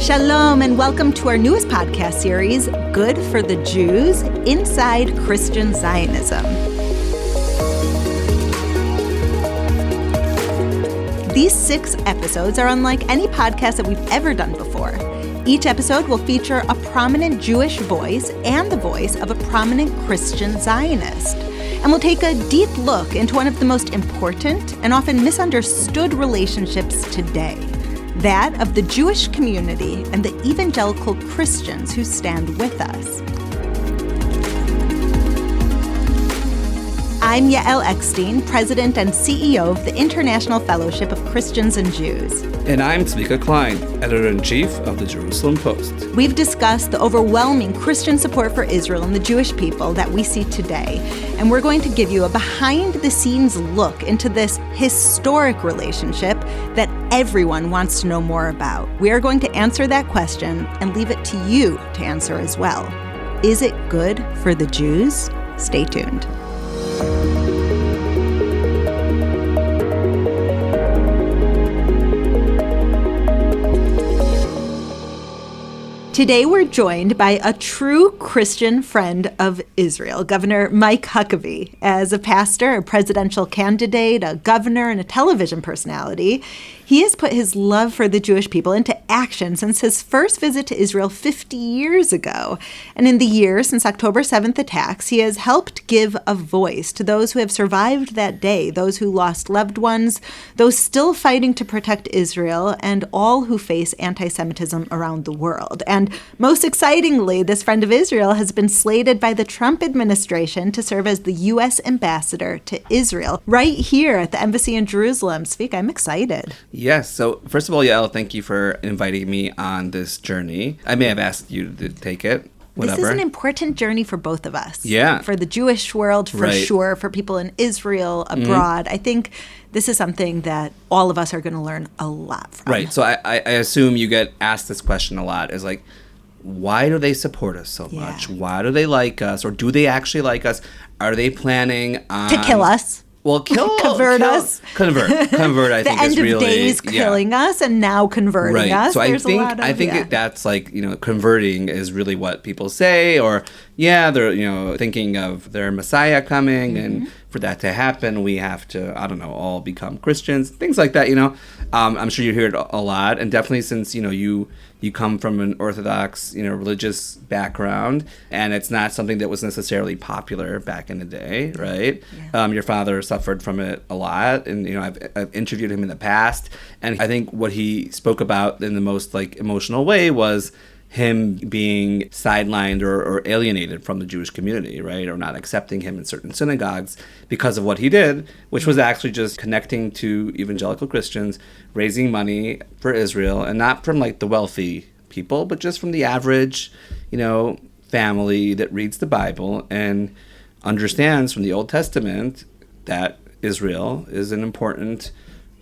Shalom, and welcome to our newest podcast series, Good for the Jews, Inside Christian Zionism. These 6 episodes are unlike any podcast that we've ever done before. Each episode will feature a prominent Jewish voice and the voice of a prominent Christian Zionist. And we'll take a deep look into one of the most important and often misunderstood relationships today, that of the Jewish community and the Evangelical Christians who stand with us. I'm Yael Eckstein, President and CEO of the International Fellowship of Christians and Jews. And I'm Zvika Klein, Editor-in-Chief of the Jerusalem Post. We've discussed the overwhelming Christian support for Israel and the Jewish people that we see today, and we're going to give you a behind-the-scenes look into this historic relationship that everyone wants to know more about. We are going to answer that question and leave it to you to answer as well. Is it good for the Jews? Stay tuned. Today we're joined by a true Christian friend of Israel, Governor Mike Huckabee. As a pastor, a presidential candidate, a governor, and a television personality, he has put his love for the Jewish people into action since his first visit to Israel 50 years ago. And in the years since October 7th attacks, he has helped give a voice to those who have survived that day, those who lost loved ones, those still fighting to protect Israel, and all who face anti-Semitism around the world. And most excitingly, this friend of Israel has been slated by the Trump administration to serve as the U.S. ambassador to Israel right here at the embassy in Jerusalem. Zvika, I'm excited. Yes. So first of all, Yael, thank you for inviting me on this journey. I may have asked you to take it. Whatever. This is an important journey for both of us. Yeah. For the Jewish world, for sure, for people in Israel, abroad. I think this is something that all of us are going to learn a lot from. Right. So I assume you get asked this question a lot, is like, why do they support us so much? Why do they like us? Or do they actually like us? Are they planning on... to kill us? Well, convert us. Convert. I think is really... The end of days killing us and now converting us. So I think that's like, converting is really what people say, or they're, thinking of their Messiah coming, and for that to happen, we have to, all become Christians, things like that, I'm sure you hear it a lot, and definitely since, you come from an Orthodox, religious background, and it's not something that was necessarily popular back in the day, right? Yeah. Your father suffered from it a lot, and I've interviewed him in the past, and I think what he spoke about in the most emotional way was him being sidelined or alienated from the Jewish community, right? Or not accepting him in certain synagogues because of what he did, which was actually just connecting to evangelical Christians, raising money for Israel, and not from the wealthy people, but just from the average, family that reads the Bible and understands from the Old Testament that Israel is an important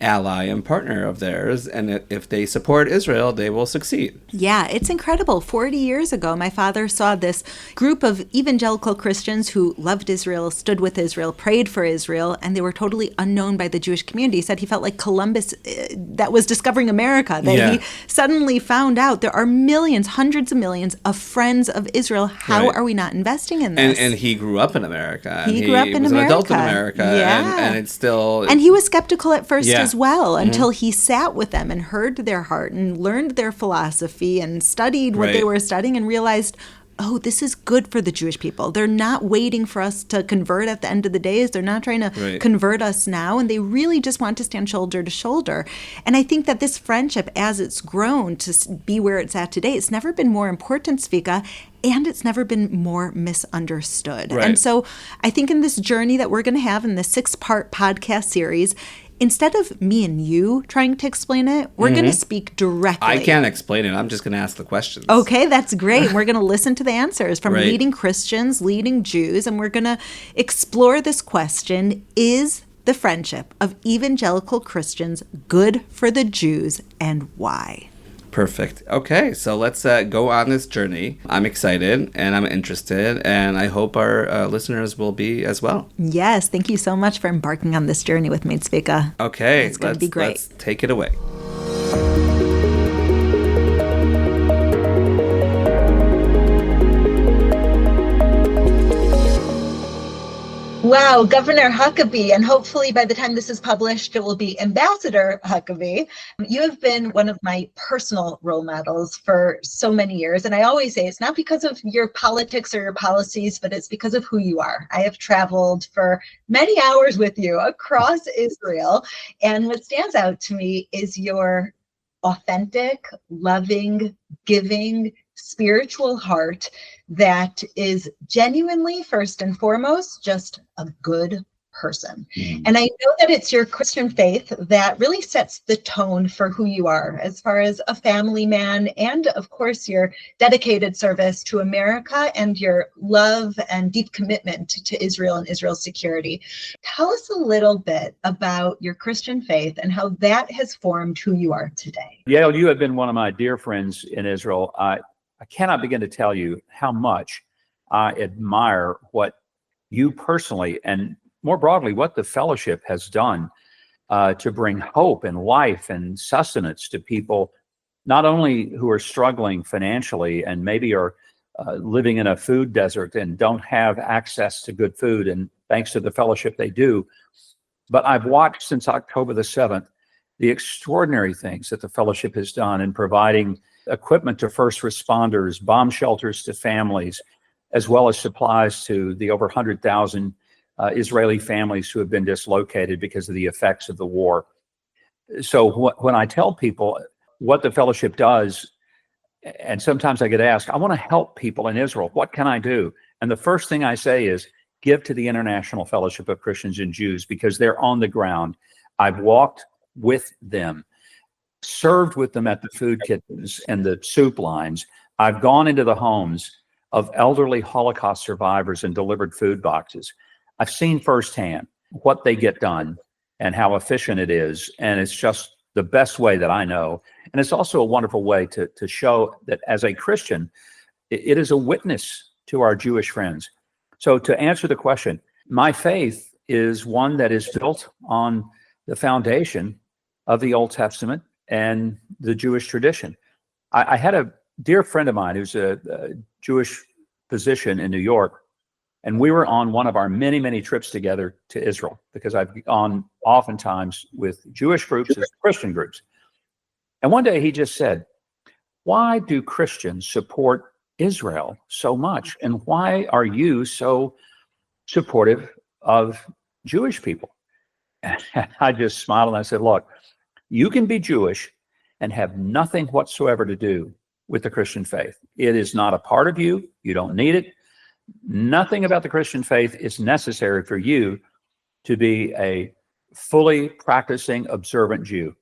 ally and partner of theirs, and if they support Israel, they will succeed. Yeah, it's incredible. 40 years ago, my father saw this group of evangelical Christians who loved Israel, stood with Israel, prayed for Israel, and they were totally unknown by the Jewish community. He said he felt like Columbus that was discovering America, that he suddenly found out there are millions, hundreds of millions of friends of Israel. How are we not investing in this? And he grew up in America. He grew up in America. He was an adult in America. Yeah. And it's still... And he was skeptical at first as well, until he sat with them and heard their heart and learned their philosophy and studied what they were studying and realized, oh, this is good for the Jewish people. They're not waiting for us to convert at the end of the days. They're not trying to convert us now, and they really just want to stand shoulder to shoulder. And I think that this friendship, as it's grown to be where it's at today, it's never been more important, Zvika, and it's never been more misunderstood. And so I think in this journey that we're going to have in this 6-part podcast series, instead of me and you trying to explain it, we're going to speak directly. I can't explain it. I'm just going to ask the questions. Okay, that's great. We're going to listen to the answers from leading Christians, leading Jews, and we're going to explore this question: is the friendship of evangelical Christians good for the Jews, and why? Perfect. Okay, so let's go on this journey. I'm excited and I'm interested, and I hope our listeners will be as well. Yes, thank you so much for embarking on this journey with me, Zvika. Okay, it's going to be great. Let's take it away. Wow, Governor Huckabee, and hopefully by the time this is published, it will be Ambassador Huckabee. You have been one of my personal role models for so many years. And I always say it's not because of your politics or your policies, but it's because of who you are. I have traveled for many hours with you across Israel. And what stands out to me is your authentic, loving, giving, spiritual heart that is genuinely, first and foremost, just a good person. And I know that it's your Christian faith that really sets the tone for who you are as far as a family man, and of course your dedicated service to America and your love and deep commitment to Israel and Israel's security. Tell us a little bit about your Christian faith and how that has formed who you are today. Yael, you have been one of my dear friends in Israel. I cannot begin to tell you how much I admire what you personally, and more broadly, what the fellowship has done to bring hope and life and sustenance to people, not only who are struggling financially and maybe are living in a food desert and don't have access to good food, and thanks to the fellowship they do, but I've watched since October the 7th the extraordinary things that the fellowship has done in providing equipment to first responders, bomb shelters to families, as well as supplies to the over 100,000 Israeli families who have been dislocated because of the effects of the war. So when I tell people what the fellowship does, and sometimes I get asked, I want to help people in Israel. What can I do? And the first thing I say is give to the International Fellowship of Christians and Jews, because they're on the ground. I've walked with them, served with them at the food kitchens and the soup lines. I've gone into the homes of elderly Holocaust survivors and delivered food boxes. I've seen firsthand what they get done and how efficient it is. And it's just the best way that I know. And it's also a wonderful way to show that as a Christian, it is a witness to our Jewish friends. So to answer the question, my faith is one that is built on the foundation of the Old Testament and the Jewish tradition. I had a dear friend of mine who's a Jewish physician in New York, and we were on one of our many, many trips together to Israel, because I've gone oftentimes with Jewish groups as Christian groups. And one day he just said, why do Christians support Israel so much? And why are you so supportive of Jewish people? And I just smiled and I said, look, you can be Jewish and have nothing whatsoever to do with the Christian faith. It is not a part of you. You don't need it. Nothing about the Christian faith is necessary for you to be a fully practicing, observant Jew.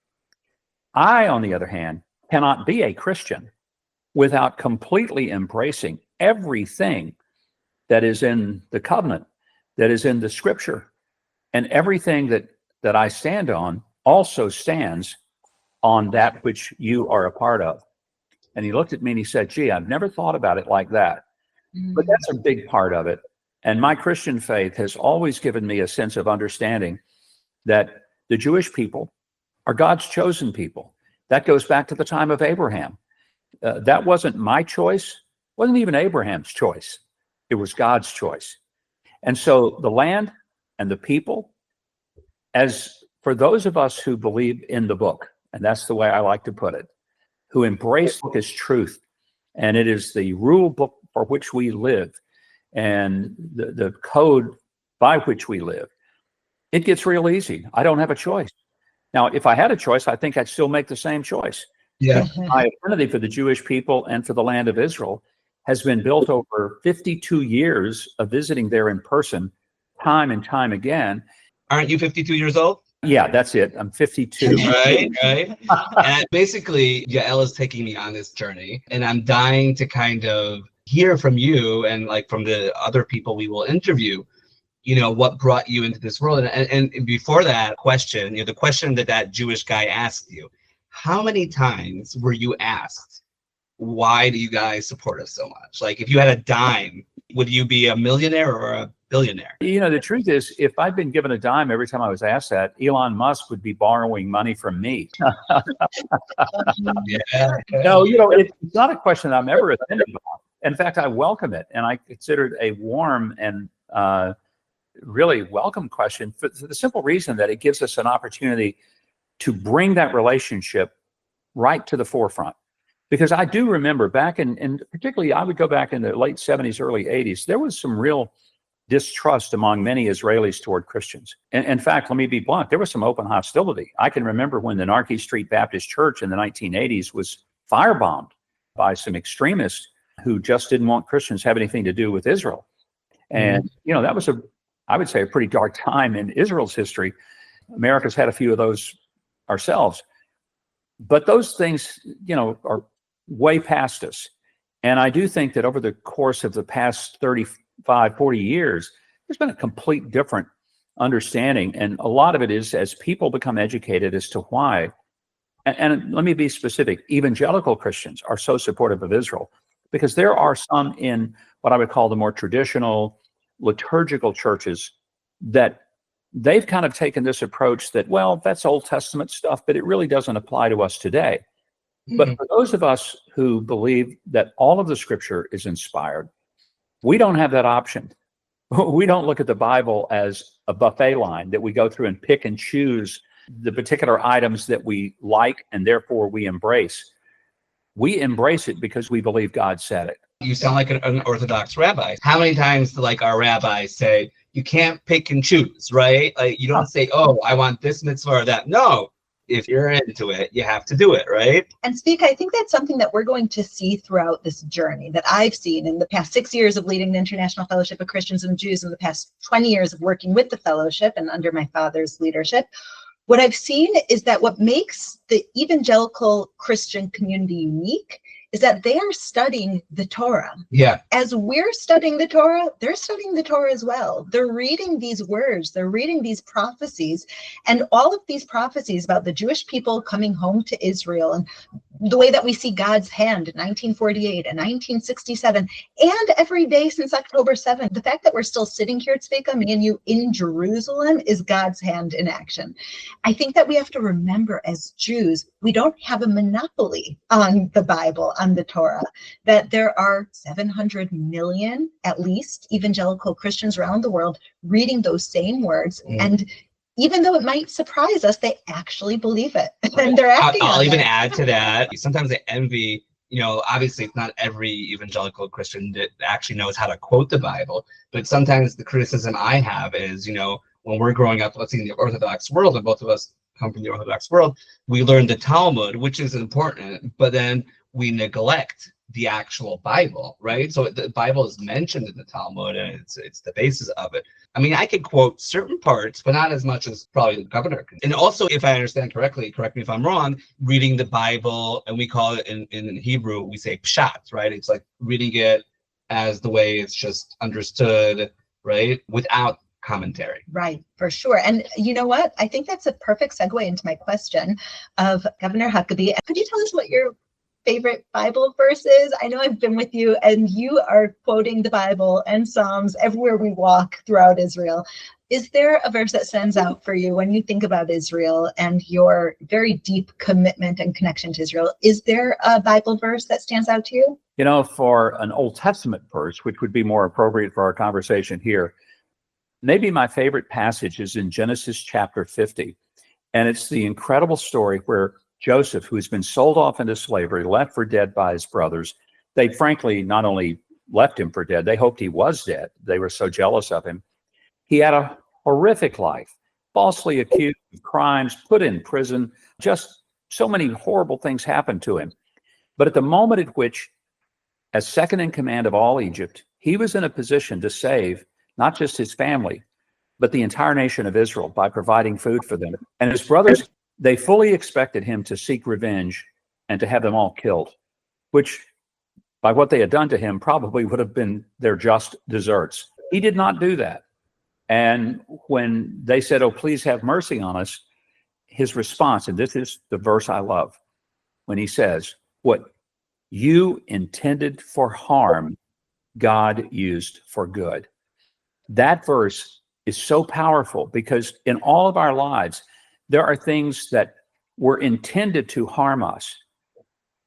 I, on the other hand, cannot be a Christian without completely embracing everything that is in the covenant, that is in the scripture, and everything that I stand on also stands on that which you are a part of. And he looked at me and he said, gee, I've never thought about it like that. But that's a big part of it. And my Christian faith has always given me a sense of understanding that the Jewish people are God's chosen people. That goes back to the time of Abraham. That wasn't my choice, wasn't even Abraham's choice. It was God's choice. And so the land and the people, as for those of us who believe in the book, and that's the way I like to put it, who embrace the book as truth, and it is the rule book for which we live and the code by which we live, it gets real easy. I don't have a choice. Now, if I had a choice, I think I'd still make the same choice. Yeah. My affinity for the Jewish people and for the land of Israel has been built over 52 years of visiting there in person, time and time again. Aren't you 52 years old? Yeah, that's it. I'm 52. Right. And basically, Yael is taking me on this journey, and I'm dying to kind of hear from you and like from the other people we will interview, what brought you into this world. And before that question, the question that Jewish guy asked you, how many times were you asked, why do you guys support us so much? Like, if you had a dime, would you be a millionaire or a billionaire? The truth is, if I'd been given a dime every time I was asked that, Elon Musk would be borrowing money from me. Yeah. No, it's not a question that I'm ever offended by. In fact, I welcome it, and I consider it a warm and really welcome question for the simple reason that it gives us an opportunity to bring that relationship right to the forefront. Because I do remember back in particularly, I would go back in the late 70s, early 80s, there was some real distrust among many Israelis toward Christians. And in fact, let me be blunt, there was some open hostility. I can remember when the Narkey Street Baptist Church in the 1980s was firebombed by some extremists who just didn't want Christians to have anything to do with Israel. And, that was I would say, a pretty dark time in Israel's history. America's had a few of those ourselves. But those things, are way past us. And I do think that over the course of the past 35, 40 years, there's been a complete different understanding. And a lot of it is as people become educated as to why. And let me be specific, evangelical Christians are so supportive of Israel because there are some in what I would call the more traditional liturgical churches that they've kind of taken this approach that, well, that's Old Testament stuff, but it really doesn't apply to us today. But for those of us who believe that all of the scripture is inspired, we don't have that option. We don't look at the Bible as a buffet line that we go through and pick and choose the particular items that we like and therefore we embrace. We embrace it because we believe God said it. You sound like an Orthodox rabbi. How many times do our rabbis say, you can't pick and choose, right? You don't say, oh, I want this mitzvah or that. No, if you're into it, you have to do it, right? And Zvika, I think that's something that we're going to see throughout this journey that I've seen in the past 6 years of leading the International Fellowship of Christians and Jews, in the past 20 years of working with the fellowship and under my father's leadership. What I've seen is that what makes the evangelical Christian community unique is that they are studying the Torah. Yeah. As we're studying the Torah, they're studying the Torah as well. They're reading these words, they're reading these prophecies, and all of these prophecies about the Jewish people coming home to Israel and the way that we see God's hand in 1948 and 1967 and every day since October 7th. The fact that we're still sitting here at Zvika, me and you, in Jerusalem is God's hand in action. I think that we have to remember as Jews, we don't have a monopoly on the Bible, on the Torah, that there are 700 million, at least, evangelical Christians around the world reading those same words. And even though it might surprise us, they actually believe it. And they're acting on it. I'll even add to that. Sometimes I envy, obviously it's not every evangelical Christian that actually knows how to quote the Bible, but sometimes the criticism I have is, when we're growing up, let's say in the Orthodox world, and both of us come from the Orthodox world, we learn the Talmud, which is important, but then we neglect the actual Bible, right? So the Bible is mentioned in the Talmud, and it's the basis of it. I mean, I could quote certain parts, but not as much as probably the governor can. And also, if I understand correctly, correct me if I'm wrong, reading the Bible, and we call it in Hebrew, we say pshat, right? It's like reading it as the way it's just understood, right? Without commentary. Right, for sure. And you know what? I think that's a perfect segue into my question of Governor Huckabee. Could you tell us what your favorite Bible verses? I know I've been with you and you are quoting the Bible and Psalms everywhere we walk throughout Israel. Is there a verse that stands out for you when you think about Israel and your very deep commitment and connection to Israel? Is there a Bible verse that stands out to you? For an Old Testament verse, which would be more appropriate for our conversation here, maybe my favorite passage is in Genesis chapter 50. And it's the incredible story where Joseph, who has been sold off into slavery, left for dead by his brothers. They frankly not only left him for dead, they hoped he was dead. They were so jealous of him. He had a horrific life, falsely accused of crimes, put in prison, just so many horrible things happened to him. But at the moment at which, as second in command of all Egypt, he was in a position to save not just his family, but the entire nation of Israel by providing food for them. And his brothers, they fully expected him to seek revenge and to have them all killed, which by what they had done to him probably would have been their just deserts. He did not do that. And when they said, "Oh, please have mercy on us," his response, and this is the verse I love, when he says, "What you intended for harm, God used for good." That verse is so powerful because in all of our lives, there are things that were intended to harm us.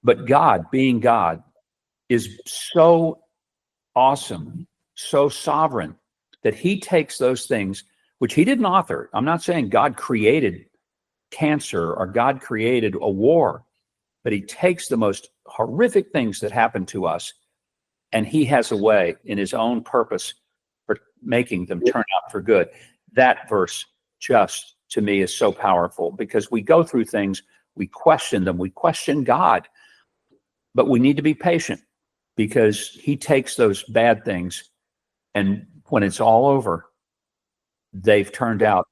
But God, being God, is so awesome, so sovereign, that he takes those things, which he didn't author. I'm not saying God created cancer or God created a war, but he takes the most horrific things that happen to us, and he has a way in his own purpose for making them turn out for good. That verse just, to me, is so powerful, because we go through things, we question them, we question God, but we need to be patient, because he takes those bad things, and when it's all over, they've turned out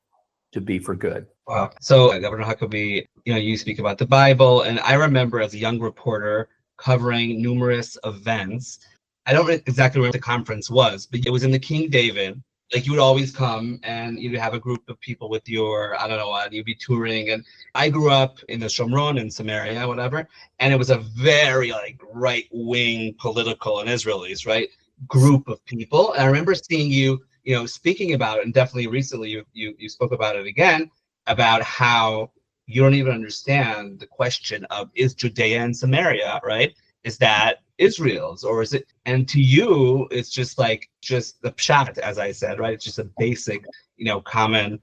to be for good. Wow. So, Governor Huckabee, you speak about the Bible, and I remember as a young reporter covering numerous events. I don't exactly remember what the conference was, but it was in the King David. Like, you would always come and you'd have a group of people with you, or I don't know, you'd be touring. And I grew up in the Shomron in Samaria, whatever, and it was a very right-wing political and Israelis, right, group of people. And I remember seeing you, speaking about it, and definitely recently you spoke about it again, about how you don't even understand the question of, is Judea and Samaria, right? Is that Israel's, or is it? And to you, it's just the pshat, as I said, right? It's just a basic, common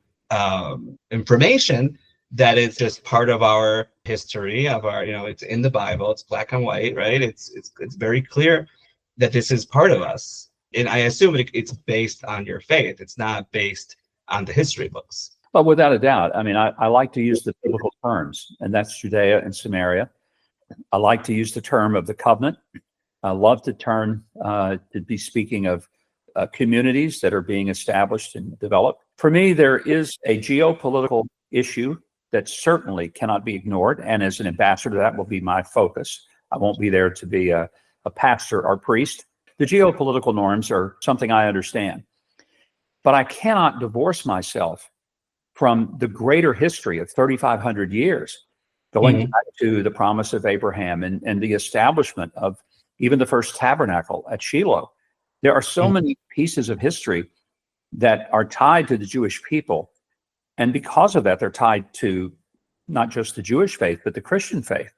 information that is just part of our history, of our, it's in the Bible, it's black and white, right? It's very clear that this is part of us. And I assume it's based on your faith. It's not based on the history books. Well, without a doubt. I mean, I like to use the biblical terms, and that's Judea and Samaria. I like to use the term of the covenant. I love to to be speaking of communities that are being established and developed. For me, there is a geopolitical issue that certainly cannot be ignored, and as an ambassador, that will be my focus. I won't be there to be a pastor or priest. The geopolitical norms are something I understand, but I cannot divorce myself from the greater history of 3,500 years, going back to the promise of Abraham and the establishment of even the first tabernacle at Shiloh. There are so many pieces of history that are tied to the Jewish people. And because of that, they're tied to not just the Jewish faith, but the Christian faith.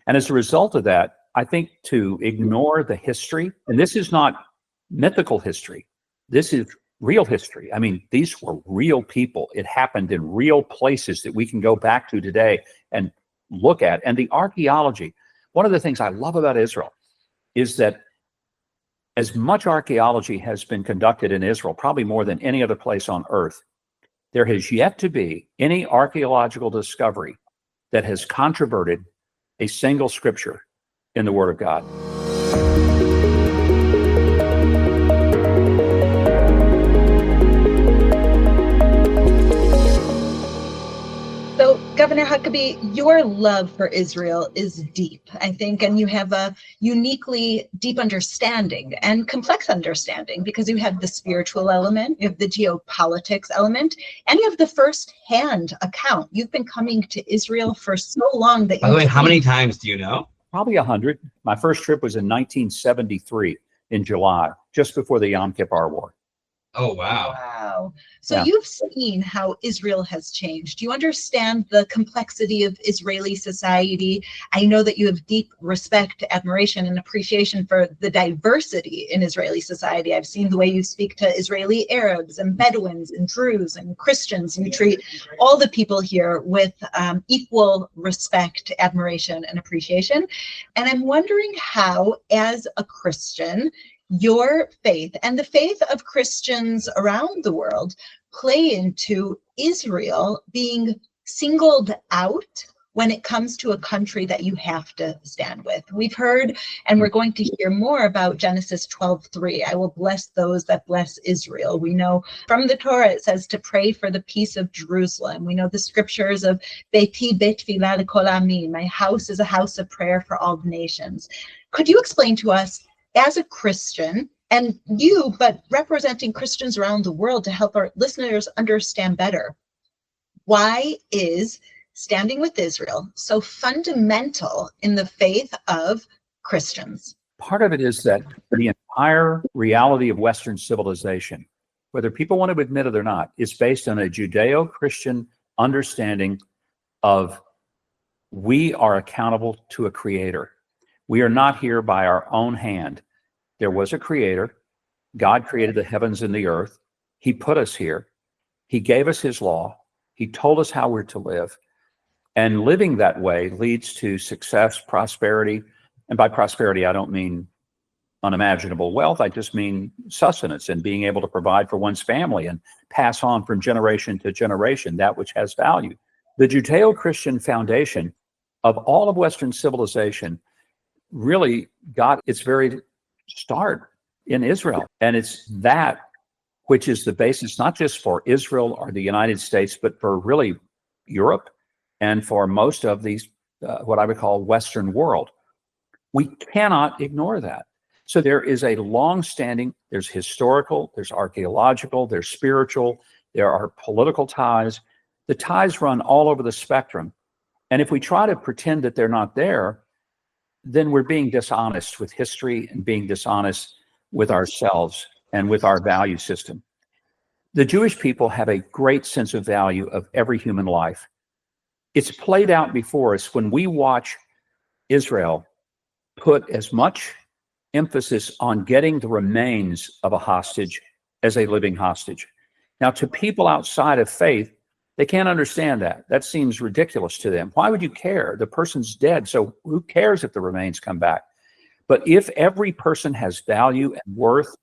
And as a result of that, I think to ignore the history, and this is not mythical history, this is real history. I mean, these were real people. It happened in real places that we can go back to today and look at. And the archaeology, one of the things I love about Israel is that as much archaeology has been conducted in Israel, probably more than any other place on earth, there has yet to be any archaeological discovery that has controverted a single scripture in the Word of God. So, Governor Huckabee, your love for Israel is deep, I think, and you have a uniquely deep understanding and complex understanding, because you have the spiritual element, you have the geopolitics element, and you have the first-hand account. You've been coming to Israel for so long that By the way, how many times do you know? Probably 100. My first trip was in 1973 in July, just before the Yom Kippur War. Oh, wow. Wow. So Yeah. You've seen how Israel has changed. You understand the complexity of Israeli society. I know that you have deep respect, admiration, and appreciation for the diversity in Israeli society. I've seen the way you speak to Israeli Arabs and Bedouins and Druze and Christians. You treat all the people here with equal respect, admiration, and appreciation. And I'm wondering how, as a Christian, your faith and the faith of Christians around the world play into Israel being singled out when it comes to a country that you have to stand with. We've heard, and we're going to hear more about Genesis 12:3. I will bless those that bless Israel. We know from the Torah it says to pray for the peace of Jerusalem. We know the scriptures of Beiti bet tefillah lekol amim. My house is a house of prayer for all the nations. Could you explain to us, as a Christian, and you, but representing Christians around the world, to help our listeners understand better, why is standing with Israel so fundamental in the faith of Christians? Part of it is that the entire reality of Western civilization, whether people want to admit it or not, is based on a Judeo-Christian understanding of we are accountable to a creator. We are not here by our own hand. There was a creator. God created the heavens and the earth. He put us here. He gave us his law. He told us how we're to live. And living that way leads to success, prosperity. And by prosperity, I don't mean unimaginable wealth. I just mean sustenance and being able to provide for one's family and pass on from generation to generation that which has value. The Judeo-Christian foundation of all of Western civilization really got its very start in Israel. And it's that which is the basis, not just for Israel or the United States, but for really Europe and for most of these, what I would call Western world. We cannot ignore that. So there is a long-standing, there's historical, there's archaeological, there's spiritual, there are political ties. The ties run all over the spectrum. And if we try to pretend that they're not there, then we're being dishonest with history and being dishonest with ourselves and with our value system. The Jewish people have a great sense of value of every human life. It's played out before us when we watch Israel put as much emphasis on getting the remains of a hostage as a living hostage. Now, to people outside of faith, they can't understand that. That seems ridiculous to them. Why would you care? The person's dead, so who cares if the remains come back? But if every person has value and worth,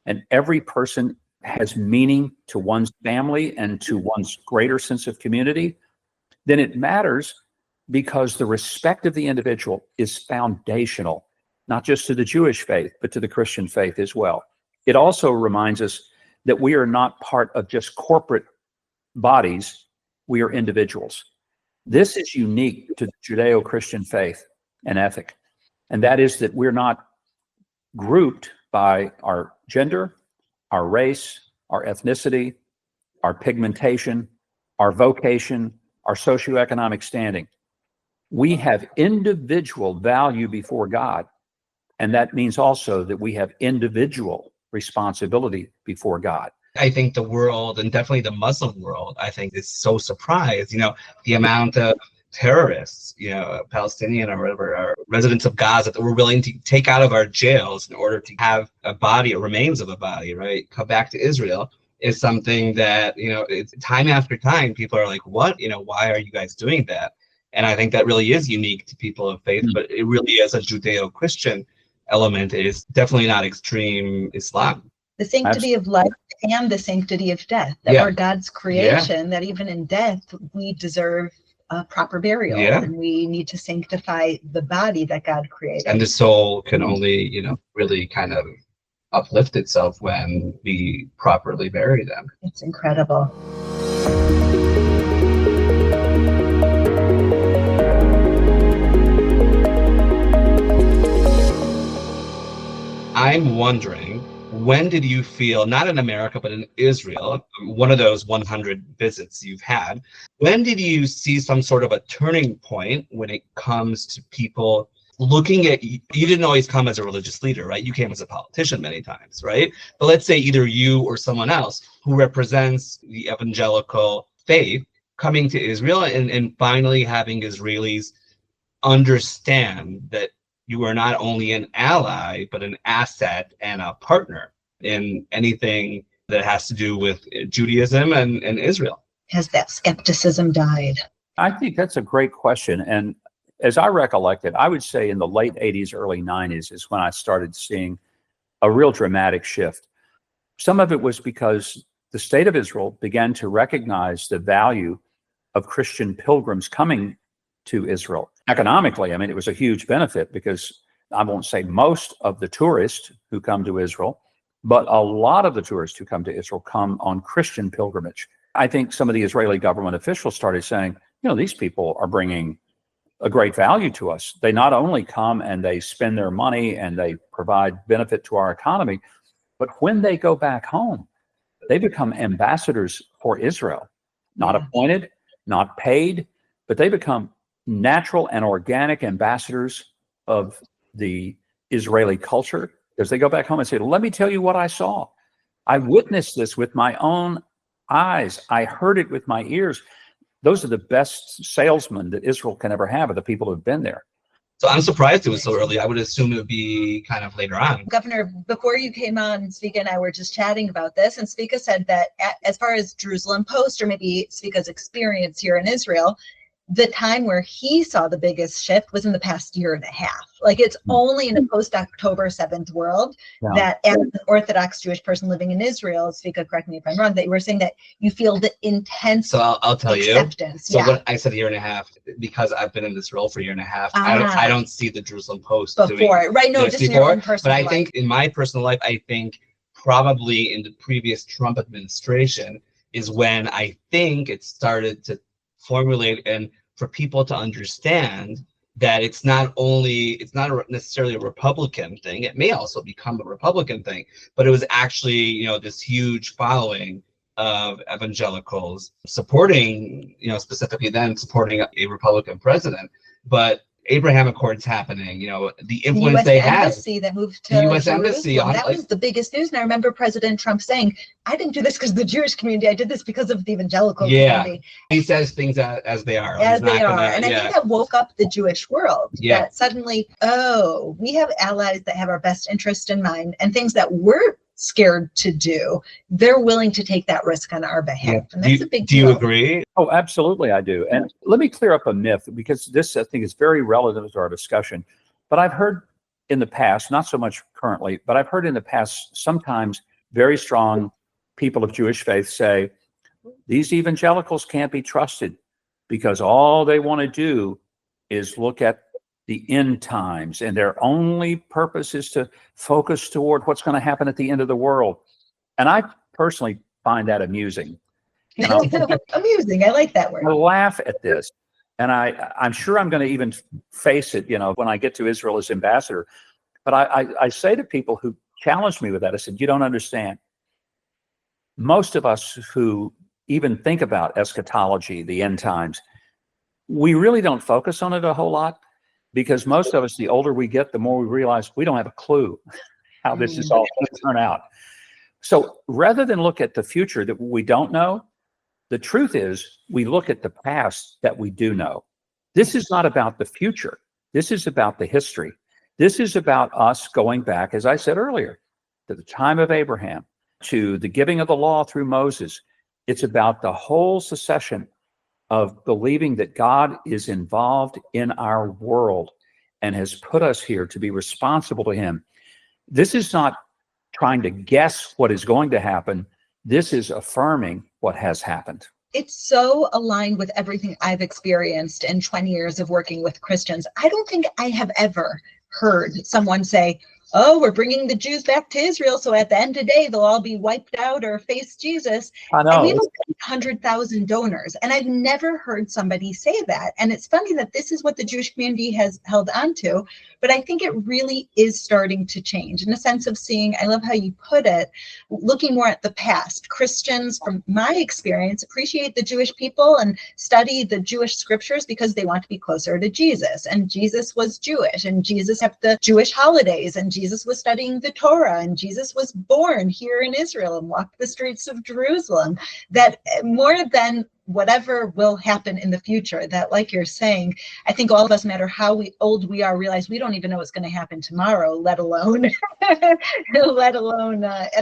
and every person has meaning to one's family and to one's greater sense of community, then it matters because the respect of the individual is foundational, not just to the Jewish faith, but to the Christian faith as well. It also reminds us that we are not part of just corporate bodies, we are individuals. This is unique to the Judeo-Christian faith and ethic, and that is that we're not grouped by our gender, our race, our ethnicity, our pigmentation, our vocation, our socioeconomic standing. We have individual value before God, and that means also that we have individual responsibility before God. I think the world, and definitely the Muslim world, I think is so surprised, the amount of terrorists, Palestinian or whatever, or residents of Gaza that we're willing to take out of our jails in order to have a body or remains of a body, right, come back to Israel is something that, it's time after time, people are like, what, why are you guys doing that? And I think that really is unique to people of faith, but it really is a Judeo-Christian element. It is definitely not extreme Islam. The sanctity of life and the sanctity of death, that are God's creation, that even in death, we deserve a proper burial, and we need to sanctify the body that God created. And the soul can only, really kind of uplift itself when we properly bury them. It's incredible. I'm wondering, when did you feel, not in America, but in Israel, one of those 100 visits you've had, when did you see some sort of a turning point when it comes to people looking at, you didn't always come as a religious leader, right? You came as a politician many times, right? But let's say either you or someone else who represents the evangelical faith coming to Israel and finally having Israelis understand that you are not only an ally, but an asset and a partner in anything that has to do with Judaism and Israel. Has that skepticism died? I think that's a great question. And as I recollect it, I would say in the late 80s, early 90s is when I started seeing a real dramatic shift. Some of it was because the state of Israel began to recognize the value of Christian pilgrims coming to Israel. Economically, I mean, it was a huge benefit because I won't say most of the tourists who come to Israel, but a lot of the tourists who come to Israel come on Christian pilgrimage. I think some of the Israeli government officials started saying, these people are bringing a great value to us. They not only come and they spend their money and they provide benefit to our economy, but when they go back home, they become ambassadors for Israel, not appointed, not paid, but they become natural and organic ambassadors of the Israeli culture, because they go back home and say, let me tell you what I saw. I witnessed this with my own eyes. I heard it with my ears. Those are the best salesmen that Israel can ever have, are the people who've been there. So I'm surprised it was so early. I would assume it would be kind of later on. Governor, before you came on, Zvika and I were just chatting about this, and Zvika said that as far as Jerusalem Post, or maybe Zvika's experience here in Israel, the time where he saw the biggest shift was in the past year and a half. Like, it's only in a post-October 7th world that, as an Orthodox Jewish person living in Israel, Zvika, correct me if I'm wrong, that you were saying that you feel the intense I'll tell acceptance. You. So what I said a year and a half, because I've been in this role for a year and a half, I don't see the Jerusalem Post before. Doing right, no, this just in your own personal But I life. think in my personal life, I think probably in the previous Trump administration is when I think it started to formulate and for people to understand that it's not necessarily a Republican thing. It may also become a Republican thing, but it was actually, this huge following of evangelicals supporting, specifically then supporting a Republican president. But Abraham Accords happening, the influence they had. The U.S. embassy that moved to the U.S. Jerusalem, embassy. That was the biggest news. And I remember President Trump saying, I didn't do this because of the Jewish community. I did this because of the evangelical community. He says things as they are. And I think that woke up the Jewish world. Yeah. That suddenly, we have allies that have our best interest in mind, and things that we're scared to do, they're willing to take that risk on our behalf. Yeah. And that's a big deal. deal. Do you agree? Oh, absolutely, I do. And let me clear up a myth, because this, I think, is very relevant to our discussion. But I've heard in the past, not so much currently, but I've heard in the past sometimes very strong people of Jewish faith say, these evangelicals can't be trusted because all they want to do is look at the end times, and their only purpose is to focus toward what's going to happen at the end of the world. And I personally find that amusing. Amusing. I like that word. I laugh at this. And I'm sure I'm going to even face it, when I get to Israel as ambassador. But I say to people who challenge me with that, I said, you don't understand. Most of us who even think about eschatology, the end times, we really don't focus on it a whole lot, because most of us, the older we get, the more we realize we don't have a clue how this is all going to turn out. So rather than look at the future that we don't know, the truth is we look at the past that we do know. This is not about the future. This is about the history. This is about us going back, as I said earlier, to the time of Abraham, to the giving of the law through Moses. It's about the whole succession of believing that God is involved in our world and has put us here to be responsible to him. This is not trying to guess what is going to happen. This is affirming what has happened. It's so aligned with everything I've experienced in 20 years of working with Christians. I don't think I have ever heard someone say, oh, we're bringing the Jews back to Israel, so at the end of the day, they'll all be wiped out or face Jesus. I know. And we have 100,000 donors, and I've never heard somebody say that. And it's funny that this is what the Jewish community has held on to, but I think it really is starting to change in a sense of seeing, I love how you put it, looking more at the past. Christians, from my experience, appreciate the Jewish people and study the Jewish scriptures because they want to be closer to Jesus. And Jesus was Jewish, and Jesus had the Jewish holidays, and Jesus was studying the Torah, and Jesus was born here in Israel and walked the streets of Jerusalem. That more than whatever will happen in the future, that, like you're saying, I think all of us, no matter how old we are, realize we don't even know what's going to happen tomorrow, let alone at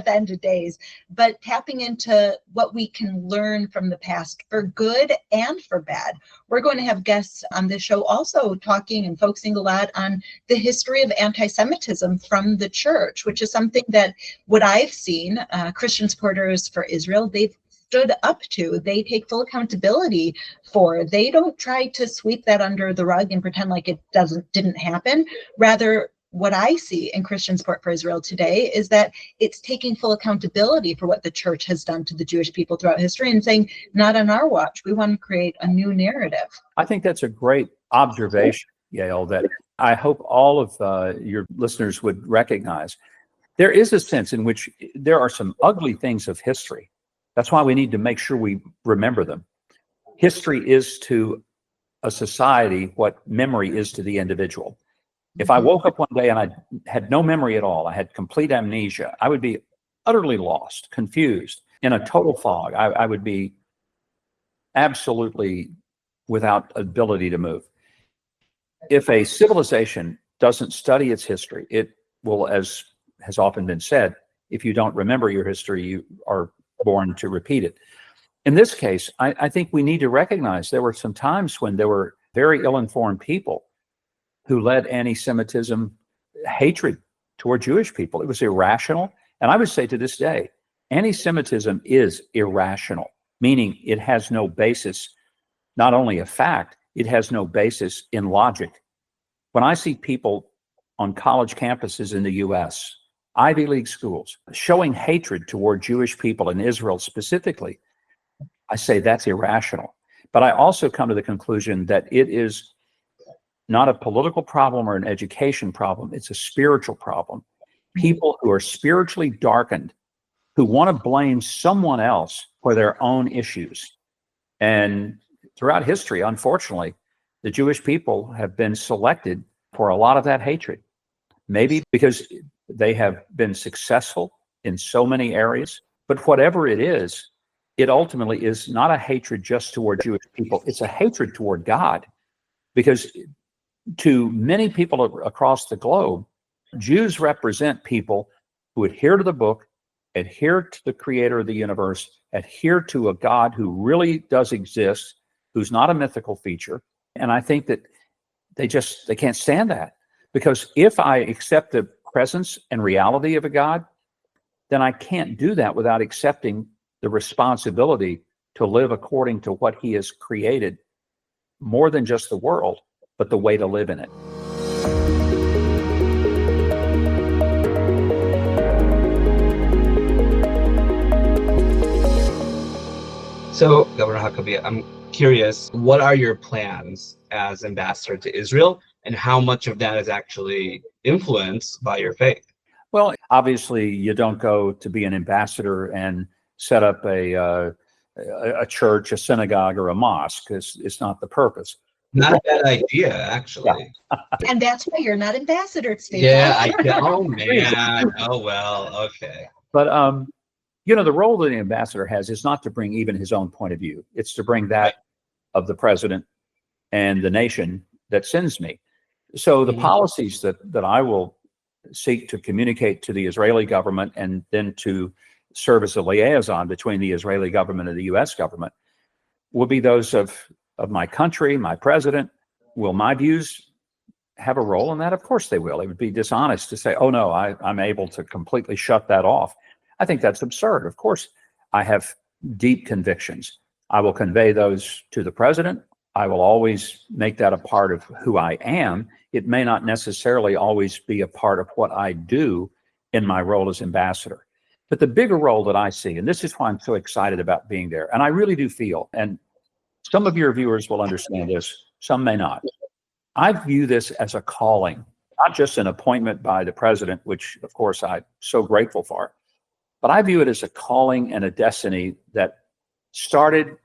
the end of days. But tapping into what we can learn from the past for good and for bad. We're going to have guests on this show also talking and focusing a lot on the history of anti-Semitism from the church, which is something that what I've seen, Christian Supporters for Israel, they've stood up to, they take full accountability for. They don't try to sweep that under the rug and pretend like it didn't happen. Rather, what I see in Christian Support for Israel today is that it's taking full accountability for what the church has done to the Jewish people throughout history and saying, not on our watch. We want to create a new narrative. I think that's a great observation, Yael, that I hope all of your listeners would recognize. There is a sense in which there are some ugly things of history. That's why we need to make sure we remember them. History is to a society what memory is to the individual. If I woke up one day and I had no memory at all, I had complete amnesia, I would be utterly lost, confused, in a total fog. I would be absolutely without ability to move. If a civilization doesn't study its history, it will, as has often been said, if you don't remember your history, you are born to repeat it. In this case, I think we need to recognize there were some times when there were very ill-informed people who led anti-Semitism, hatred toward Jewish people. It was irrational. And I would say to this day, anti-Semitism is irrational, meaning it has no basis, not only a fact, it has no basis in logic. When I see people on college campuses in the US, Ivy League schools, showing hatred toward Jewish people in Israel specifically, I say that's irrational. But I also come to the conclusion that it is not a political problem or an education problem. It's a spiritual problem. People who are spiritually darkened, who want to blame someone else for their own issues. And throughout history, unfortunately, the Jewish people have been selected for a lot of that hatred. Maybe because they have been successful in so many areas, but whatever it is, it ultimately is not a hatred just toward Jewish people. It's a hatred toward God, because to many people across the globe, Jews represent people who adhere to the book, adhere to the creator of the universe, adhere to a God who really does exist, who's not a mythical feature. And I think that they can't stand that, because if I accept the presence and reality of a God, then I can't do that without accepting the responsibility to live according to what he has created, more than just the world, but the way to live in it. So, Governor Huckabee, I'm curious, what are your plans as ambassador to Israel, and how much of that is actually influenced by your faith? Well, obviously, you don't go to be an ambassador and set up a church, a synagogue, or a mosque. It's not the purpose. Not a bad idea, actually. Yeah. And that's why you're not ambassador at State Yeah, House. oh man. Oh well, okay. But the role that the ambassador has is not to bring even his own point of view. It's to bring that of the president and the nation that sends me. So the policies that I will seek to communicate to the Israeli government, and then to serve as a liaison between the Israeli government and the US government, will be those of my country, my president. Will my views have a role in that? Of course they will. It would be dishonest to say, oh no, I'm able to completely shut that off. I think that's absurd. Of course, I have deep convictions. I will convey those to the president. I will always make that a part of who I am. It may not necessarily always be a part of what I do in my role as ambassador. But the bigger role that I see, and this is why I'm so excited about being there, and I really do feel, and some of your viewers will understand this, some may not. I view this as a calling, not just an appointment by the president, which of course I'm so grateful for, but I view it as a calling and a destiny that started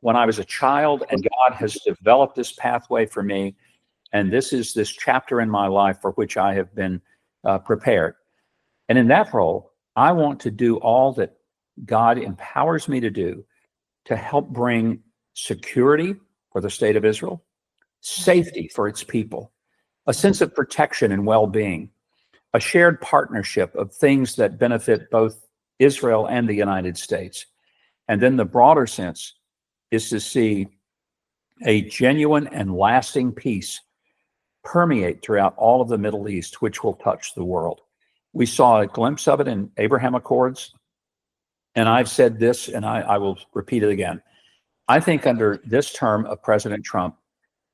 when I was a child, and God has developed this pathway for me. And this is this chapter in my life for which I have been prepared. And in that role, I want to do all that God empowers me to do to help bring security for the state of Israel, safety for its people, a sense of protection and well-being, a shared partnership of things that benefit both Israel and the United States. And then the broader sense is to see a genuine and lasting peace permeate throughout all of the Middle East, which will touch the world. We saw a glimpse of it in Abraham Accords, and I've said this, and I will repeat it again. I think under this term of President Trump,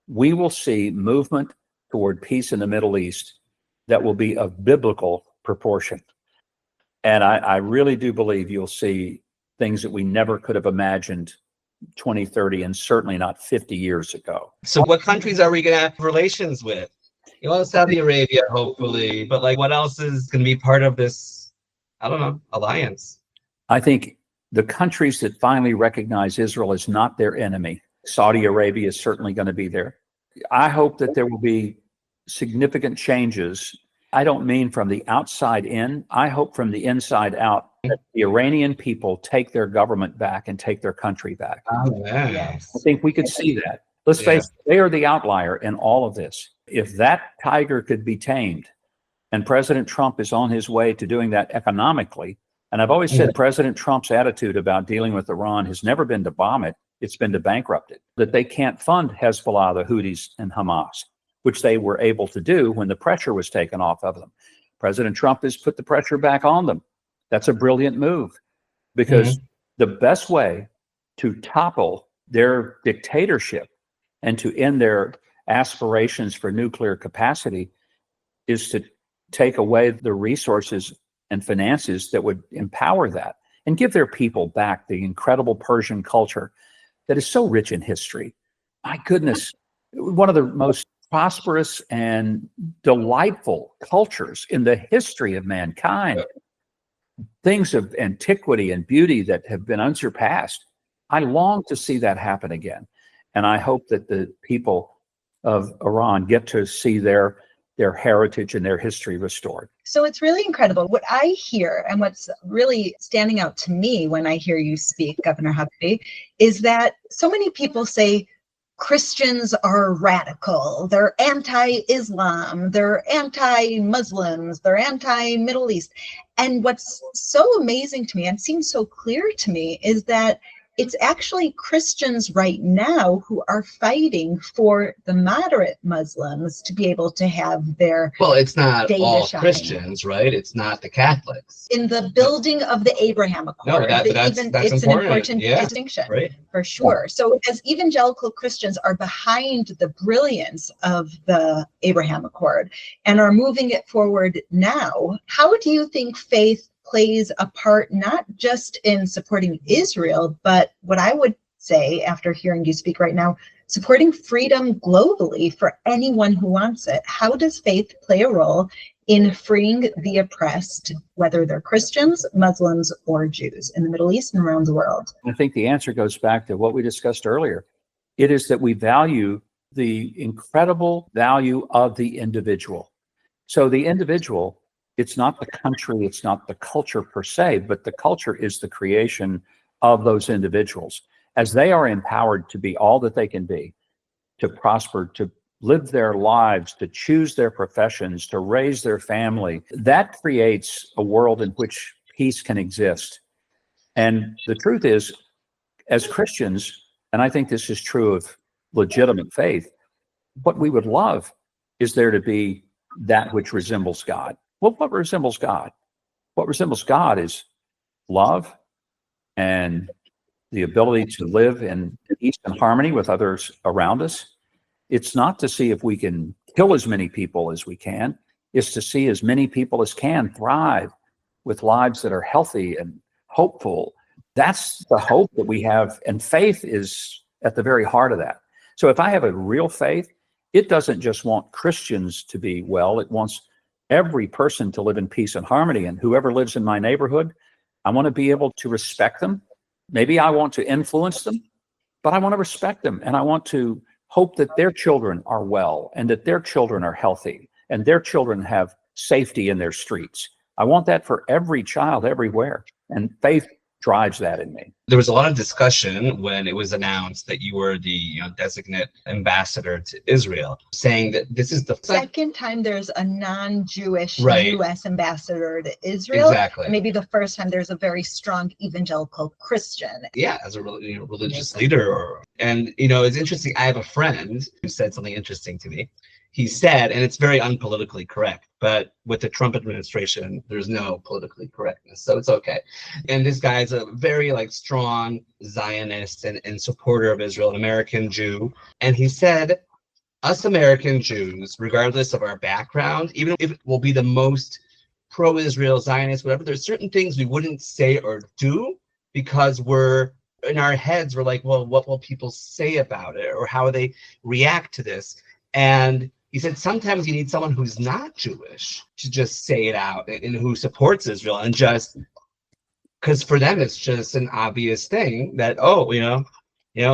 we will see movement toward peace in the Middle East that will be of biblical proportion. And I really do believe you'll see things that we never could have imagined 20, 30, and certainly not 50 years ago. So what countries are we going to have relations with? You know, Saudi Arabia, hopefully, but like what else is going to be part of this, I don't know, alliance? I think the countries that finally recognize Israel as not their enemy, Saudi Arabia is certainly going to be there. I hope that there will be significant changes. I don't mean from the outside in. I hope from the inside out that the Iranian people take their government back and take their country back. Oh, yeah. Yes. I think we could see that. Let's face it, they are the outlier in all of this. If that tiger could be tamed, and President Trump is on his way to doing that economically, and I've always said President Trump's attitude about dealing with Iran has never been to bomb it, it's been to bankrupt it. That they can't fund Hezbollah, the Houthis, and Hamas, which they were able to do when the pressure was taken off of them. President Trump has put the pressure back on them. That's a brilliant move, because the best way to topple their dictatorship and to end their aspirations for nuclear capacity is to take away the resources and finances that would empower that and give their people back the incredible Persian culture that is so rich in history. My goodness, one of the most prosperous and delightful cultures in the history of mankind. Things of antiquity and beauty that have been unsurpassed. I long to see that happen again. And I hope that the people of Iran get to see their heritage and their history restored. So it's really incredible. What I hear, and what's really standing out to me when I hear you speak, Governor Huckabee, is that so many people say Christians are radical, they're anti-Islam, they're anti-Muslims, they're anti-Middle East. And what's so amazing to me and seems so clear to me is that it's actually Christians right now who are fighting for the moderate Muslims to be able to have their it's not all shine. Christians, right? It's not the Catholics. In the building of the Abraham Accord, no, that's it's important. an important distinction, right? For sure. So as evangelical Christians are behind the brilliance of the Abraham Accord and are moving it forward now, how do you think faith plays a part not just in supporting Israel, but what I would say after hearing you speak right now, supporting freedom globally for anyone who wants it? How does faith play a role in freeing the oppressed, whether they're Christians, Muslims, or Jews in the Middle East and around the world? I think the answer goes back to what we discussed earlier. It is that we value the incredible value of the individual. So the individual, it's not the country, it's not the culture per se, but the culture is the creation of those individuals. As they are empowered to be all that they can be, to prosper, to live their lives, to choose their professions, to raise their family, that creates a world in which peace can exist. And the truth is, as Christians, and I think this is true of legitimate faith, what we would love is there to be that which resembles God. Well, what resembles God? What resembles God is love and the ability to live in peace and harmony with others around us. It's not to see if we can kill as many people as we can. It's to see as many people as can thrive with lives that are healthy and hopeful. That's the hope that we have. And faith is at the very heart of that. So if I have a real faith, it doesn't just want Christians to be well. It wants every person to live in peace and harmony. And whoever lives in my neighborhood, I want to be able to respect them. Maybe I want to influence them, but I want to respect them. And I want to hope that their children are well and that their children are healthy and their children have safety in their streets. I want that for every child everywhere. And faith drives that in me. There was a lot of discussion when it was announced that you were the designate ambassador to Israel, saying that this is the second time there's a non-Jewish right. U.S. ambassador to Israel. Exactly. Maybe the first time there's a very strong evangelical Christian. Yeah, as a religious leader. And it's interesting. I have a friend who said something interesting to me. He said, and it's very unpolitically correct, but with the Trump administration, there's no politically correctness, so it's okay. And this guy's a very strong Zionist and supporter of Israel, an American Jew. And he said, us American Jews, regardless of our background, even if it will be the most pro-Israel Zionist, whatever, there's certain things we wouldn't say or do because we're in our heads, we're like, well, what will people say about it, or how they react to this? And he said sometimes you need someone who's not Jewish to just say it out and who supports Israel, and just because for them it's just an obvious thing that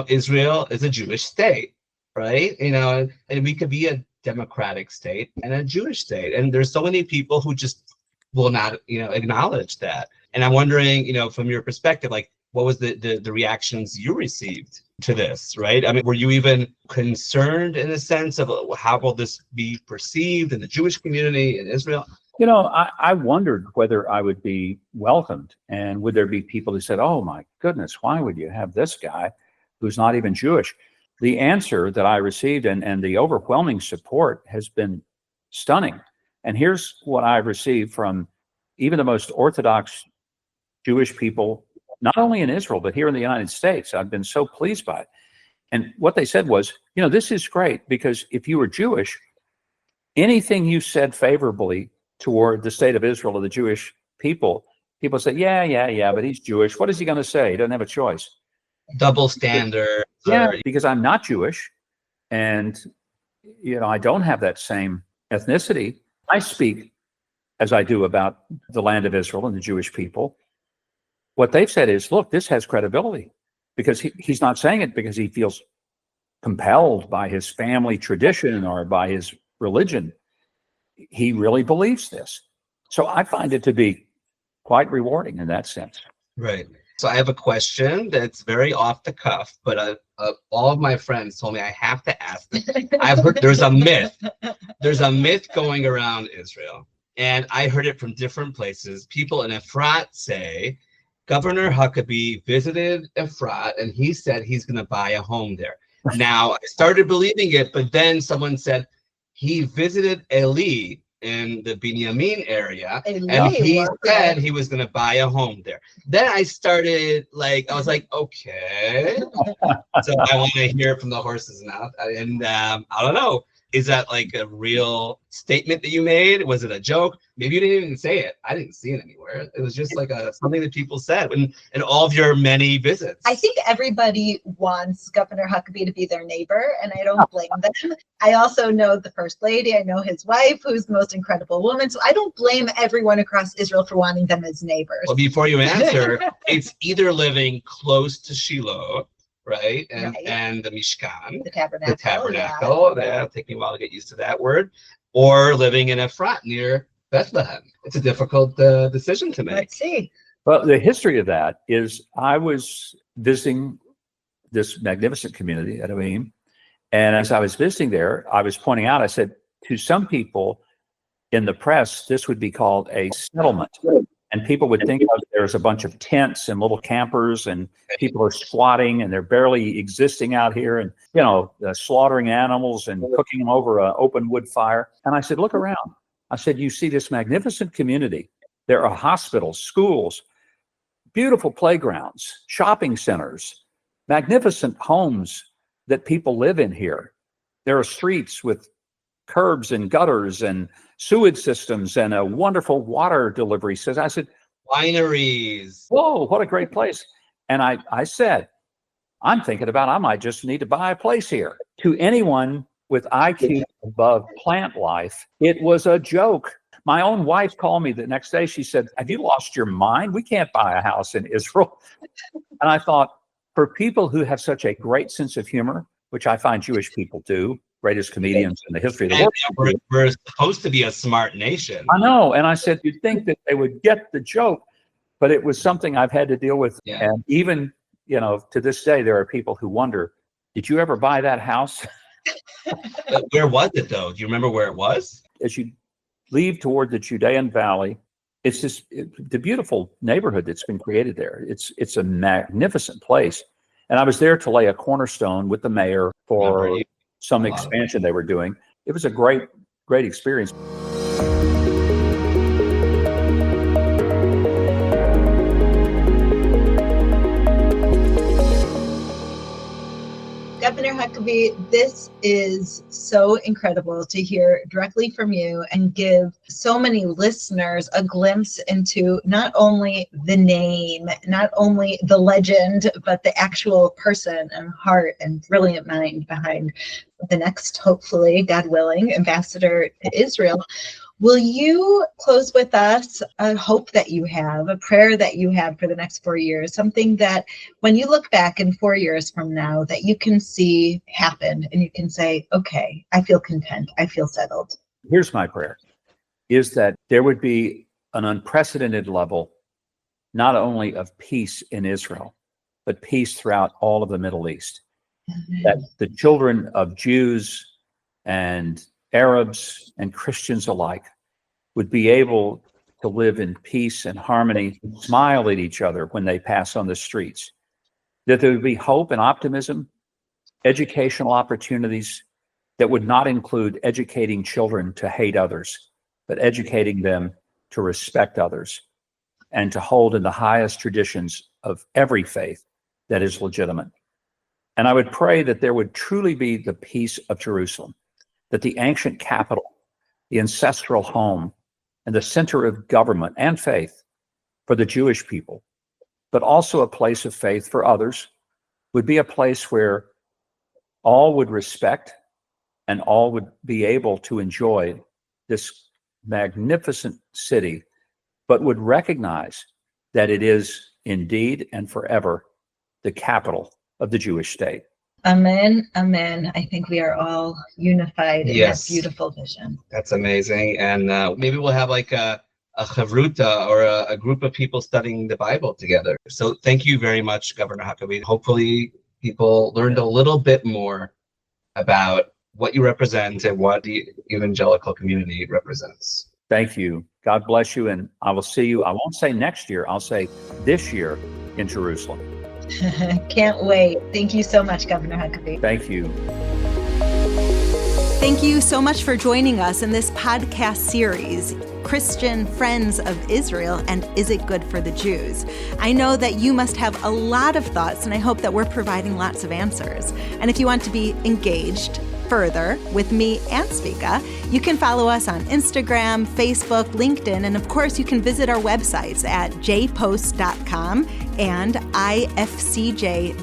Israel is a Jewish state, right? And we could be a democratic state and a Jewish state, and there's so many people who just will not acknowledge that. And I'm wondering, from your perspective, what was the reactions you received to this, right? I mean, were you even concerned in a sense of how will this be perceived in the Jewish community in Israel? I wondered whether I would be welcomed, and would there be people who said, oh my goodness, why would you have this guy who's not even Jewish? The answer that I received and the overwhelming support has been stunning. And here's what I've received from even the most Orthodox Jewish people, not only in Israel, but here in the United States. I've been so pleased by it. And what they said was, this is great, because if you were Jewish, anything you said favorably toward the state of Israel or the Jewish people say, yeah, but he's Jewish. What is he going to say? He doesn't have a choice. Double standard. Yeah, because I'm not Jewish, and I don't have that same ethnicity. I speak as I do about the land of Israel and the Jewish people. What they've said is, look, this has credibility, because he's not saying it because he feels compelled by his family tradition or by his religion. He really believes this. So I find it to be quite rewarding in that sense. Right. So I have a question that's very off the cuff, but all of my friends told me I have to ask them. I've heard there's a myth. There's a myth going around Israel, and I heard it from different places. People in Efrat say Governor Huckabee visited Efrat, and he said he's going to buy a home there. Now, I started believing it, but then someone said he visited Eli in the Binyamin area, and he said he was going to buy a home there. Then I started, I was like, okay. So I want to hear it from the horse's mouth. And I don't know. Is that like a real statement that you made? Was it a joke? Maybe you didn't even say it. I didn't see it anywhere. It was just like something that people said in all of your many visits. I think everybody wants Governor Huckabee to be their neighbor, and I don't blame them. I also know the First Lady. I know his wife, who's the most incredible woman. So I don't blame everyone across Israel for wanting them as neighbors. Well, before you answer, it's either living close to Shiloh, right? And the Mishkan, the tabernacle. Yeah, it'll take me a while to get used to that word. Or living in Efrat near Bethlehem. It's a difficult decision to make. Let's see. Well, the history of that is I was visiting this magnificent community at Avim, and as I was visiting there, I was pointing out, I said, to some people in the press, this would be called a settlement. And people would think there's a bunch of tents and little campers, and people are squatting and they're barely existing out here, and slaughtering animals and cooking them over an open wood fire. And I said, look around. I said, you see this magnificent community. There are hospitals, schools, beautiful playgrounds, shopping centers, magnificent homes that people live in here. There are streets with curbs and gutters and sewage systems and a wonderful water delivery system. I said, wineries. Whoa, what a great place. And I said, I'm thinking about, I might just need to buy a place here. To anyone with IQ above plant life, it was a joke. My own wife called me the next day. She said, have you lost your mind? We can't buy a house in Israel. And I thought, for people who have such a great sense of humor, which I find Jewish people do, greatest comedians in the history of the world. We're supposed to be a smart nation. I know. And I said, you'd think that they would get the joke, but it was something I've had to deal with. Yeah. And even, to this day, there are people who wonder, did you ever buy that house? Where was it, though? Do you remember where it was? As you leave toward the Judean Valley, it's the beautiful neighborhood that's been created there. It's a magnificent place. And I was there to lay a cornerstone with the mayor for some expansion they were doing. It was a great experience. Governor Huckabee, this is so incredible to hear directly from you and give so many listeners a glimpse into not only the name, not only the legend, but the actual person and heart and brilliant mind behind the next, hopefully, God willing, ambassador to Israel. Will you close with us a hope that you have, a prayer that you have for the next 4 years, something that when you look back in 4 years from now that you can see happen and you can say, okay, I feel content, I feel settled? Here's my prayer, is that there would be an unprecedented level, not only of peace in Israel, but peace throughout all of the Middle East. That the children of Jews and Arabs and Christians alike would be able to live in peace and harmony, smile at each other when they pass on the streets. That there would be hope and optimism, educational opportunities that would not include educating children to hate others, but educating them to respect others and to hold in the highest traditions of every faith that is legitimate. And I would pray that there would truly be the peace of Jerusalem, that the ancient capital, the ancestral home, and the center of government and faith for the Jewish people, but also a place of faith for others, would be a place where all would respect and all would be able to enjoy this magnificent city, but would recognize that it is indeed and forever the capital of the Jewish state. Amen. Amen. I think we are all unified in that beautiful vision. That's amazing. And maybe we'll have like a chavruta or a group of people studying the Bible together. So thank you very much, Governor Huckabee. Hopefully people learned a little bit more about what you represent and what the evangelical community represents. Thank you. God bless you. And I will see you, I won't say next year, I'll say this year in Jerusalem. Can't wait. Thank you so much, Governor Huckabee. Thank you. Thank you so much for joining us in this podcast series, Christian Friends of Israel and Is It Good for the Jews? I know that you must have a lot of thoughts, and I hope that we're providing lots of answers. And if you want to be engaged further with me and Zvika, you can follow us on Instagram, Facebook, LinkedIn, and of course you can visit our websites at jpost.com and ifcj.org.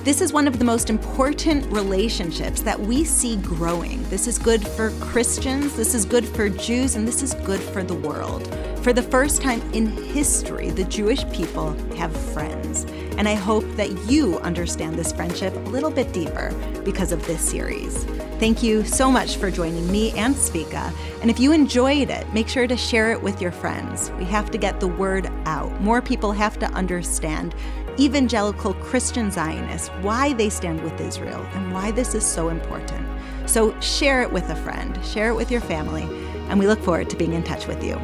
This is one of the most important relationships that we see growing. This is good for Christians, this is good for Jews, and this is good for the world. For the first time in history, the Jewish people have friends. And I hope that you understand this friendship a little bit deeper because of this series. Thank you so much for joining me and Zvika. And if you enjoyed it, make sure to share it with your friends. We have to get the word out. More people have to understand evangelical Christian Zionists, why they stand with Israel, and why this is so important. So share it with a friend, share it with your family, and we look forward to being in touch with you.